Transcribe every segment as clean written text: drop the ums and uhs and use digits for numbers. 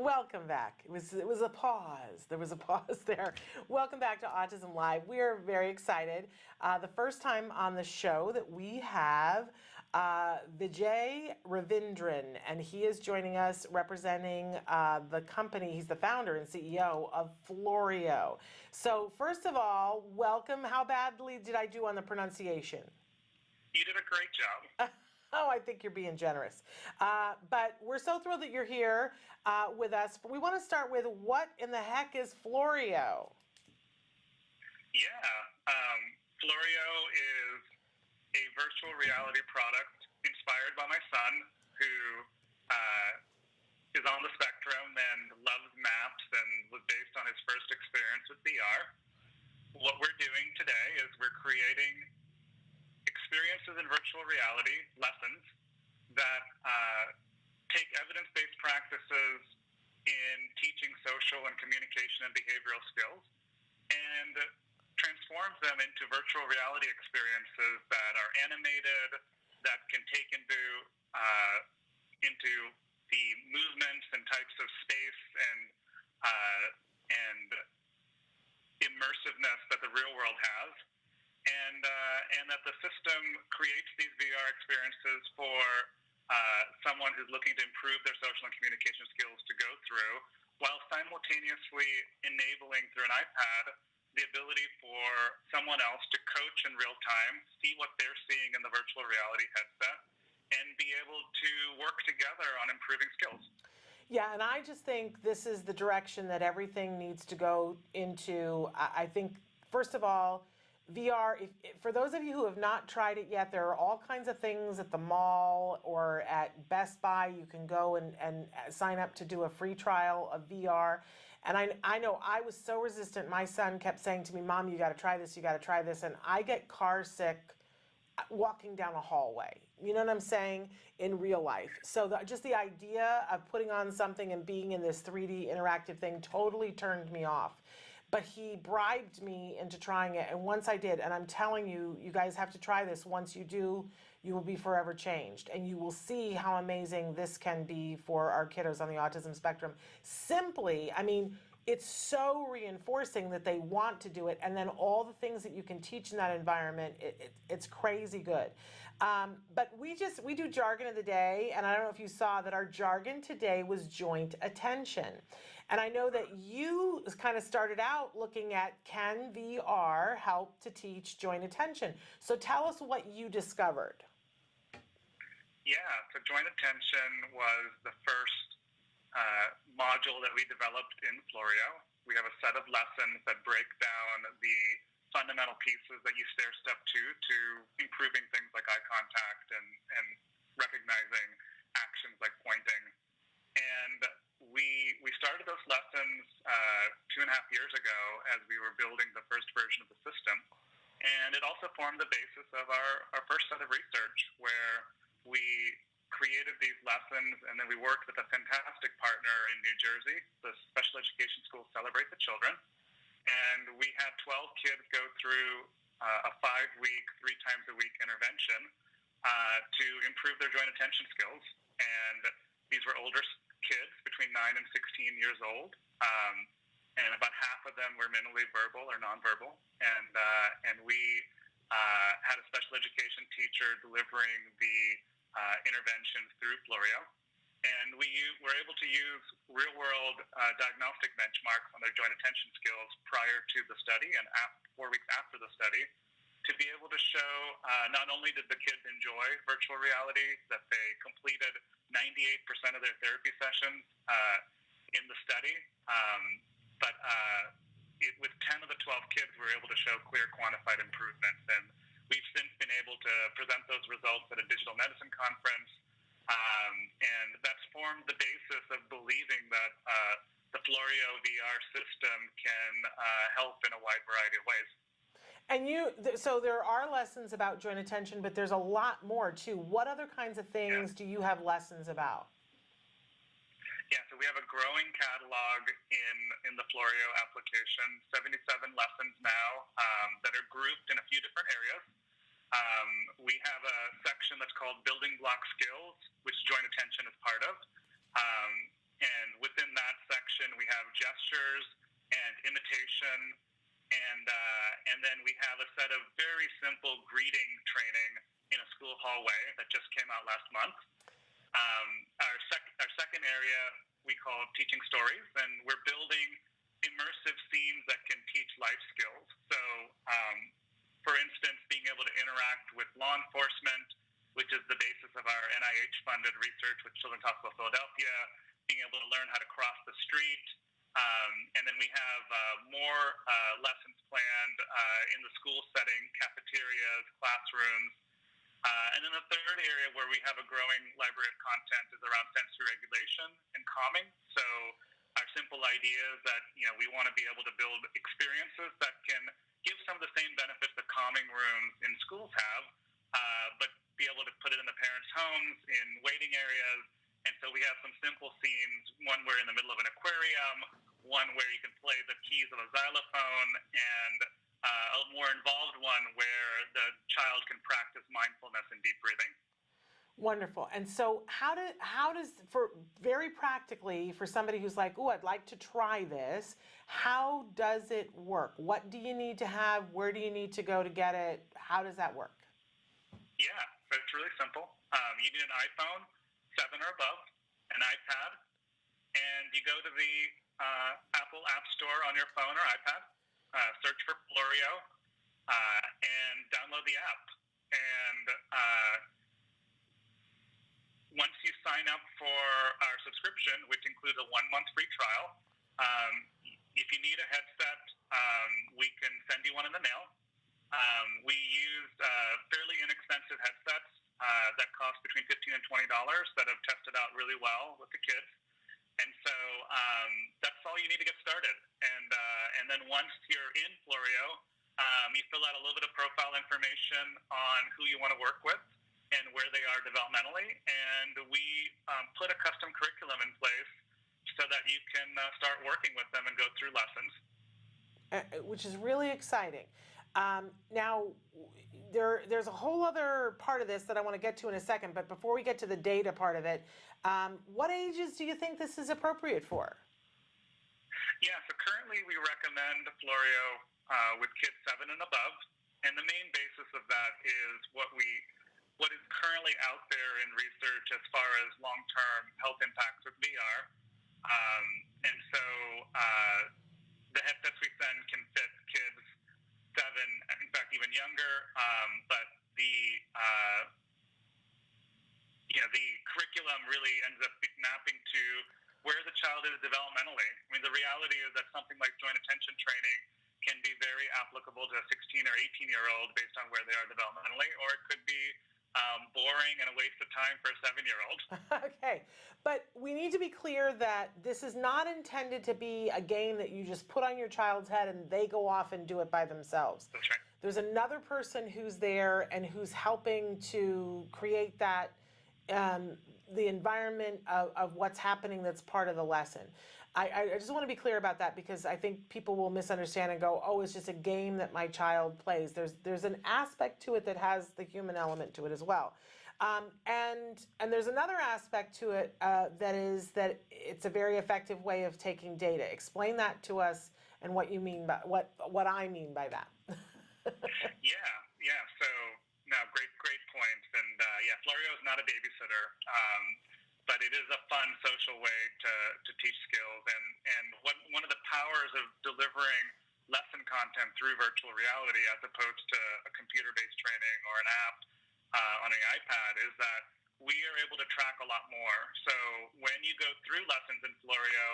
Welcome back. It was a pause. There was a pause there. Welcome back to Autism Live. We are very excited. The first time on the show that we have Vijay Ravindran, and he is joining us representing the company. He's the founder and CEO of Florio. So first of all, welcome. How badly did I do on the pronunciation? You did a great job. Oh, I think you're being generous. But we're so thrilled that you're here with us. We want to start with what in the heck is Florio? Yeah, Florio is a virtual reality product inspired by my son, who is on the spectrum and loves maps and was based on his first experience with VR. What we're doing today is we're creating experiences in virtual reality, lessons that take evidence-based practices in teaching social and communication and behavioral skills and transforms them into virtual reality experiences that are animated, that can take into the movements and types of space and immersiveness that the real world has. And that the system creates these VR experiences for someone who's looking to improve their social and communication skills to go through, while simultaneously enabling through an iPad the ability for someone else to coach in real time, see what they're seeing in the virtual reality headset, and be able to work together on improving skills. Yeah, and I just think this is the direction that everything needs to go into. I think, first of all, VR, for those of you who have not tried it yet, there are all kinds of things at the mall or at Best Buy. You can go and sign up to do a free trial of VR. And I know I was so resistant. My son kept saying to me, Mom, you got to try this, you got to try this. And I get car sick walking down a hallway. You know what I'm saying? In real life. So just the idea of putting on something and being in this 3D interactive thing totally turned me off. But he bribed me into trying it, and once I did, and I'm telling you, you guys have to try this. Once you do, you will be forever changed, and you will see how amazing this can be for our kiddos on the autism spectrum. Simply, I mean, it's so reinforcing that they want to do it, and then all the things that you can teach in that environment, it's crazy good. But we do jargon of the day, and I don't know if you saw that our jargon today was joint attention. And I know that you kind of started out looking at, can VR help to teach joint attention? So tell us what you discovered. Yeah, so joint attention was the first module that we developed in Florio. We have a set of lessons that break down the fundamental pieces that you stair step to improving things like eye contact and recognizing actions like pointing. And we started those lessons 2.5 years ago as we were building the first version of the system. And it also formed the basis of our first set of research, where we created these lessons, and then we worked with a fantastic partner in New Jersey, the special education school Celebrate the Children. And we had 12 kids go through a 5-week, 3 times a week intervention to improve their joint attention skills. And these were older kids between 9 and 16 years old. And about half of them were minimally verbal or nonverbal. And we had a special education teacher delivering the interventions through Florio. And we were able to use real-world diagnostic benchmarks on their joint attention skills prior to the study and 4 weeks after the study to be able to show not only did the kids enjoy virtual reality, that they completed 98% of their therapy sessions in the study, but with 10 of the 12 kids, we were able to show clear quantified improvements. And we've since been able to present those results at a digital medicine conference. And that's formed the basis of believing that the Florio VR system can help in a wide variety of ways. And so there are lessons about joint attention, but there's a lot more too. What other kinds of things do you have lessons about? Yeah, so we have a growing catalog in the Florio application, 77 lessons now that are grouped in a few different areas. We have a section that's called Building Block Skills, which joint attention is part of. And within that imitation, and then we have a set of very simple greeting training in a school hallway that just came out last month. Our second area we call teaching stories, and we're building immersive scenes that can teach life skills. So, for instance, being able to interact with law enforcement, which is the basis of our NIH-funded research with Children's Hospital of Philadelphia, being able to learn how to cross the street. And then we have more lessons planned in the school setting, cafeterias, classrooms. And then the third area where we have a growing library of content is around sensory regulation and calming. So our simple idea is that, we want to be able to build experiences that can give some of the same benefits that calming rooms in schools have, but be able to put it in the parents' homes, in waiting areas. And so we have some simple scenes, one where in the middle of an aquarium, one where you can play the keys of a xylophone, and a more involved one where the child can practice mindfulness and deep breathing. Wonderful. And so how does, for very practically, for somebody who's like, I'd like to try this, how does it work? What do you need to have? Where do you need to go to get it? How does that work? Yeah, so it's really simple. You need an iPhone 7 or above, an iPad, and you go to the Apple App Store on your phone or iPad, search for Florio, and download the app. And once you sign up for our subscription, which includes a 1-month free trial, if you need a headset, we can send you one in the mail. We used fairly inexpensive headsets that cost between $15 and $20 that have tested out really well with the kids. And so that's all you need to get started. And then once you're in Florio, you fill out a little bit of profile information on who you want to work with and where they are developmentally. And we put a custom curriculum in place so that you can start working with them and go through lessons. Which is really exciting. Now, there's a whole other part of this that I want to get to in a second, but before we get to the data part of it, what ages do you think this is appropriate for? Yeah, so currently we recommend Florio with kids 7 and above, and the main basis of that is what is currently out there in research as far as long-term health impacts with VR. And so the headsets we send can fit kids 7, in fact, even younger, but the curriculum really ends up mapping to where the child is developmentally. I mean, the reality is that something like joint attention training can be very applicable to a 16 or 18-year-old based on where they are developmentally, or it could be boring and a waste of time for a 7-year-old. Okay, but we need to be clear that this is not intended to be a game that you just put on your child's head and they go off and do it by themselves. That's right. There's another person who's there and who's helping to create that, the environment of what's happening that's part of the lesson. I just want to be clear about that because I think people will misunderstand and go, it's just a game that my child plays. There's an aspect to it that has the human element to it as well. And there's another aspect to it that is that it's a very effective way of taking data. Explain that to us and what you mean by what I mean by that. Yeah. So no, great point. And Florio is not a babysitter. But it is a fun social way to teach skills. And one of the powers of delivering lesson content through virtual reality as opposed to a computer-based training or an app on an iPad is that we are able to track a lot more. So when you go through lessons in Florio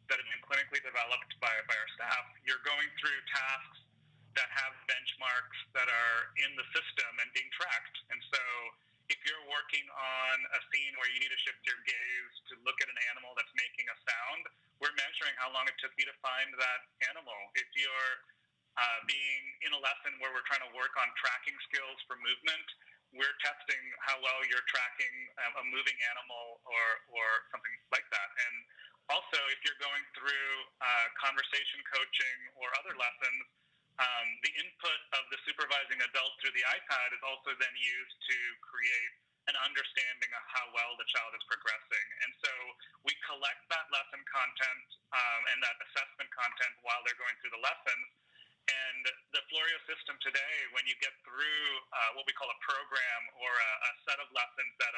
that have been clinically developed by our staff, you're going through tasks that have benchmarks that are in the system and being tracked. And so if you're working on a scene where you need to shift your gaze to look at an animal that's making a sound, we're measuring how long it took you to find that animal. If you're being in a lesson where we're trying to work on tracking skills for movement, we're testing how well you're tracking a moving animal or something like that. And also, if you're going through conversation coaching or other lessons, the input of the supervising adult through the iPad is also then used to create an understanding of how well the child is progressing. And so we collect that lesson content and that assessment content while they're going through the lessons. And the Florio system today, when you get through what we call a program or a set of lessons that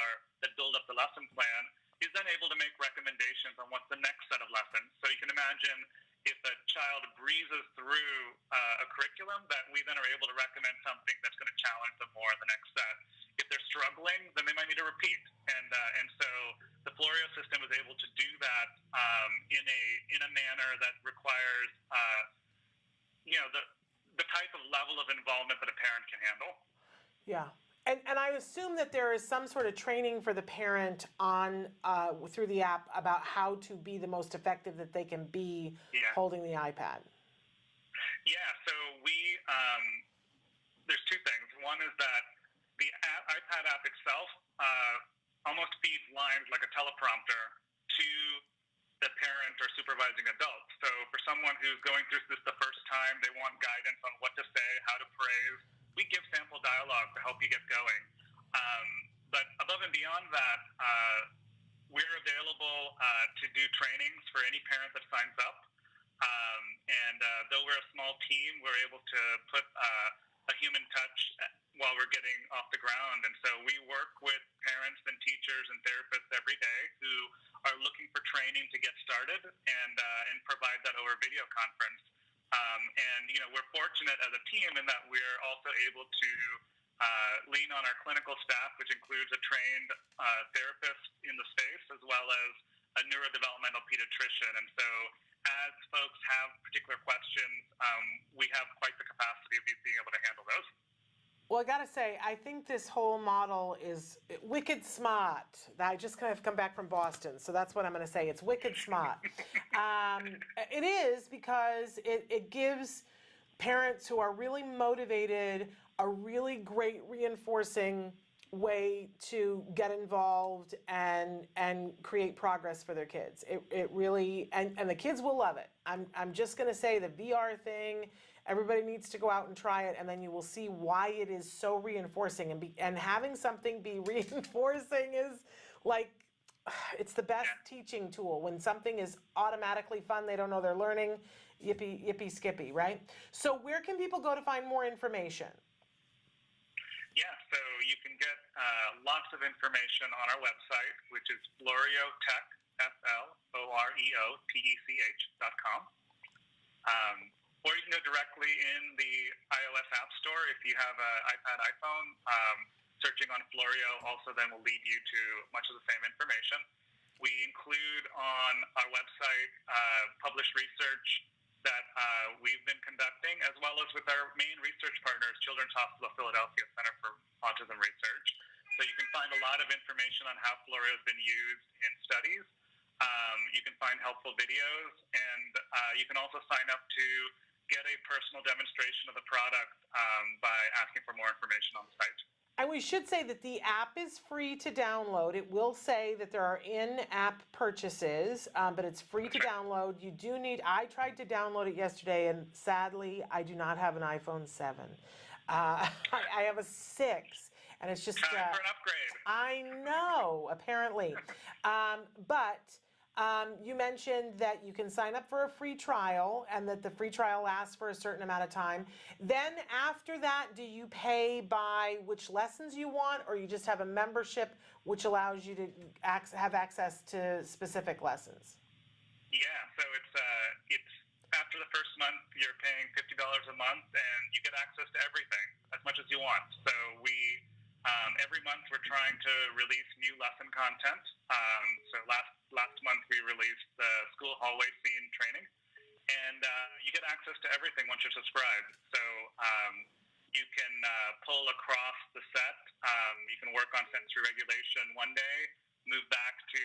build up the lesson plan, is then able to make recommendations on what's the next set of lessons. So you can imagine if a child breezes through a curriculum, that we then are able to recommend something that's going to challenge them more in the next set. If they're struggling, then they might need to repeat. And so the Florio system is able to do that in a manner that requires the type of level of involvement that a parent can handle. Yeah. And I assume that there is some sort of training for the parent on through the app about how to be the most effective that they can be holding the iPad. Yeah, so there's two things. One is that the iPad app itself almost feeds lines like a teleprompter to the parent or supervising adult. So for someone who's going through this the first time, they want guidance on what to say, how to phrase. We give sample dialogue to help you get going. But above and beyond that, we're available to do trainings for any parent that signs up. And though we're a small team, we're able to put a human touch while we're getting off the ground. And so we work with parents and teachers and therapists every day who are looking for training to get started and provide that over video conference. And, we're fortunate as a team in that we're also able to lean on our clinical staff, which includes a trained therapist in the space, as well as a neurodevelopmental pediatrician. And so as folks have particular questions, we have quite the capacity of being able to handle those. Well, I gotta say, I think this whole model is wicked smart. I just kind of come back from Boston, so that's what I'm gonna say. It's wicked smart. It is because it gives parents who are really motivated a really great reinforcing way to get involved and create progress for their kids. It really, and the kids will love it. I'm just gonna say the VR thing, everybody needs to go out and try it, and then you will see why it is so reinforcing. And having something be reinforcing is like, it's the best teaching tool. When something is automatically fun, they don't know they're learning, yippee skippy, right? So where can people go to find more information? Yeah, so you can get lots of information on our website, which is FlorioTech, FLOREOTECH.com. Or you can go directly in the iOS App Store if you have an iPad, iPhone. Searching on Florio also then will lead you to much of the same information. We include on our website published research that we've been conducting, as well as with our main research partners, Children's Hospital of Philadelphia Center for Autism Research. So you can find a lot of information on how Florio has been used in studies. You can find helpful videos, and you can also sign up to get a personal demonstration of the product by asking for more information on the site. And we should say that the app is free to download. It will say that there are in-app purchases, but it's free to download. You do need, I tried to download it yesterday, and sadly, I do not have an iPhone 7. I have a 6, and it's just... Time for an upgrade. I know, apparently. But you mentioned that you can sign up for a free trial and that the free trial lasts for a certain amount of time. Then after that, do you pay by which lessons you want, or you just have a membership which allows you to have access to specific lessons? Yeah, so it's after the first month, you're paying $50 a month, and you get access to everything as much as you want. So we every month we're trying to release new lesson content. So last month we released the school hallway scene training, and you get access to everything once you're subscribed. So you can pull across the set. You can work on sensory regulation one day, move back to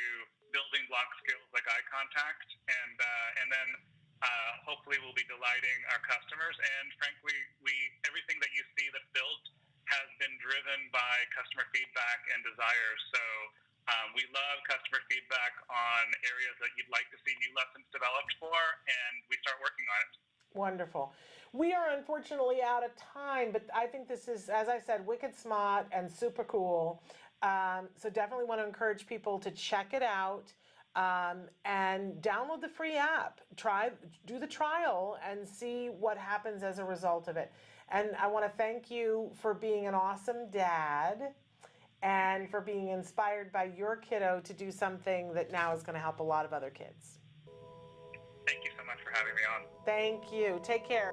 building block skills like eye contact, and then hopefully we'll be delighting our customers. And frankly, everything that you see that's built has been driven by customer feedback and desires. So we love customer feedback on areas that you'd like to see new lessons developed for, and we start working on it. Wonderful. We are unfortunately out of time, but I think this is, as I said, wicked smart and super cool. So definitely want to encourage people to check it out. and download the free app. Do the trial and see what happens as a result of it. And I want to thank you for being an awesome dad and for being inspired by your kiddo to do something that now is going to help a lot of other kids. Thank you so much for having me on. Thank you. Take care.